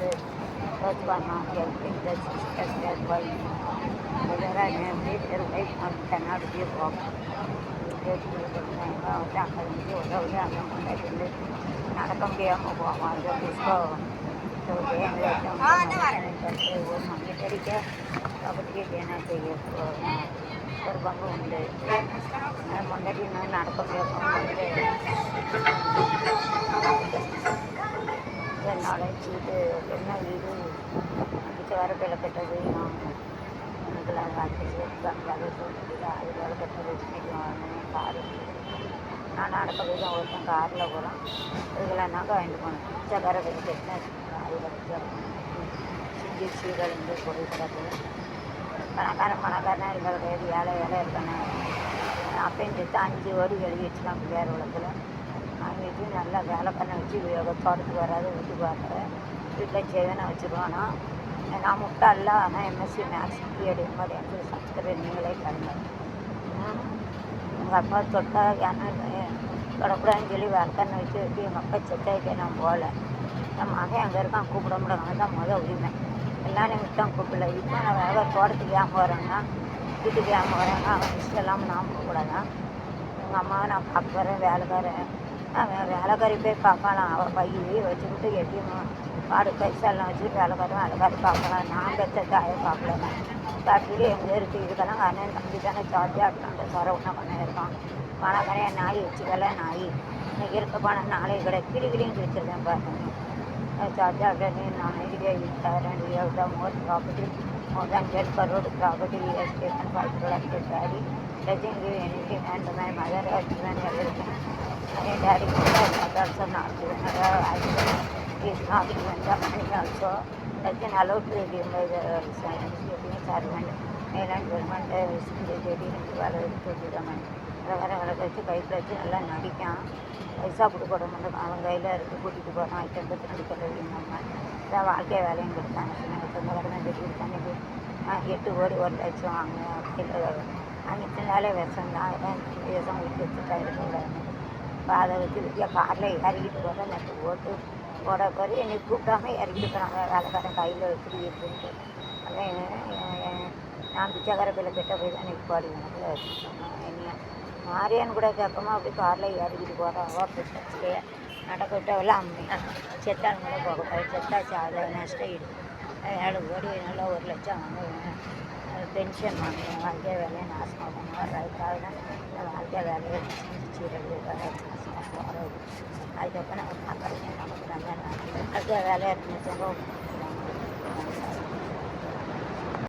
the first one on helping the sisters that were whether I am did their wife on cannot give up. நடக்க முடியாமல் போவான் அந்த disco மங்கிட்டடிக்க கபடிக்கு என்ன செய்ய ஒரு பங்கு உண்டு முன்னாடி நான் நடக்க முடியாமல் என்னோட வீடு என்ன வீடு அடிச்சு வர பிள்ளை கெட்டது இதெல்லாம் காய்ச்சி அது வேலை கெட்டது இன்னைக்கு காரு நான் நடக்க போய் தான் ஒருத்தன் காரில் போகிறோம் இதுக்கெல்லாம் நாங்கள் வாங்கிட்டு போனோம் பிச்சைக்கார கட்டி கட்டினா அதில் வச்சு சிங்கி சீரல் வந்து பொருள் கிடக்குது பணக்காரனா இருக்க கிடையாது ஏழை இருக்கணும் அப்பயும் சேர்த்து 5 கோடி எழுதி வச்சுக்கலாம் பிள்ளையார் உலகத்தில் வாங்கிட்டு நல்லா வேலை பண்ண வச்சு தோட்டத்துக்கு வராது வீட்டுக்கு வராது வீட்டில் சேதனை வச்சுருவானா நான் முட்டாளில் ஆனால் எம்எஸ்சி மேக்ஸ் பிஎட் மாதிரி எனக்கு சப்ஸ்கிரைபர் நீங்களே தருங்க எங்கள் அப்பா தொட்டா யானை தொடக்கூடாதுன்னு சொல்லி வேலைக்காரனை வச்சு வச்சு எங்கள் அப்பா செத்தாயிட்டே நான் போகல என் மகன் அங்கே இருக்கான் கூப்பிட முடியாங்க தான் உரிமை எல்லாரும் விட்டான் கூப்பிடல இப்போ நான் வேலை தோட்டத்துக்கு ஏன் போகிறேன்னா வீட்டுக்கு ஏன் போகிறேங்க அவன் இஷ்டம் இல்லாமல் நான் போகக்கூடாதான் எங்கள் அம்மாவை நான் பார்க்க போகிறேன் வேலைக்காரன் நான் வேலைக்காரி போய் பார்க்கலாம் அவள் பையை வச்சுக்கிட்டு எட்டியும் பாடு பைசாலாம் வச்சுட்டு வேலைக்காரி பார்க்கலாம் நான் பெற்ற தாயை பார்க்கலண்ணா காட்டிலே எங்கே இருக்குது இதுக்கெல்லாம் அண்ணன் தம்பி தானே சார்ஜாக இருக்காங்க சரவணா பண்ண இருக்கான் பணக்காரையா நாய் வச்சுக்கல நாய் இன்னைக்கு இருக்க பணம் நாளே கிடையாது கிளிகளையும் கிழிச்சிருக்கேன் பாருங்க சார்ஜாக அப்படின்னு நான் IDIA more property more than 10 crore property estate and 5 crore estate daddy doesn't give anything and my mother has given everything my daddy also not given is not given the money also doesn't allow to give by the science getting servant male and women getting வேலை எடுத்து money வர வச்சு கைப்பில் வச்சு நல்லா நடிக்கான் பைசா கொடுக்க மாட்டோம் அவன் கையில் இருக்கு கூட்டிகிட்டு போகிறான் ஐட்டத்தை நடிக்கிறது நம்ம இதான் வாழ்க்கை வேலையும் கொடுத்தாங்க சொந்த கடமை கட்டி கொடுத்தாங்க 8 கோடி 1 லட்சம் வாங்க கையில் அங்கே வேலை விஷம் தான் விஷம் விட்டு வச்சுட்டா இருக்கக்கூடாது இப்போ அதை வச்சு வித்தியா காரில் இறக்கிட்டு போகிறேன் நட்டு ஓட்டு போட போய் என்னை கூப்பிடாம இறக்கிட்டு போகிறாங்க வேலைக்காரன் கையில் எப்படி இருக்குன்ட்டு அதான் நான் பிச்சைக்கார பிள்ளை கிட்ட போய் தான் எனக்கு பாடி எனக்கு வச்சுருக்கோம் என்னையா மாரியான்னு கூட கேட்போமா அப்படி காரில் இறக்கிட்டு போகிறோம் ஓட்டு நடக்க விட்டவெல்லாம் செத்தாலும் கூட போகக்கூடாது செத்தாச்சு அதில் நஷ்டம் ஈடு 7 கோடி நல்லா 1 லட்சம் வாங்குவேன் பென்ஷன் வாங்குவேன் வாழ்க்கை வேலையை நாசமாக பண்ணுவேன் அதுக்காக தான் இந்த வாழ்க்கை வேலையை சீரழிவு போகிறது அதுக்கப்புறம் நம்ம பார்க்குறேன் நமக்கு நல்லா வாழ்க்கை வேலையாக இருந்துச்சு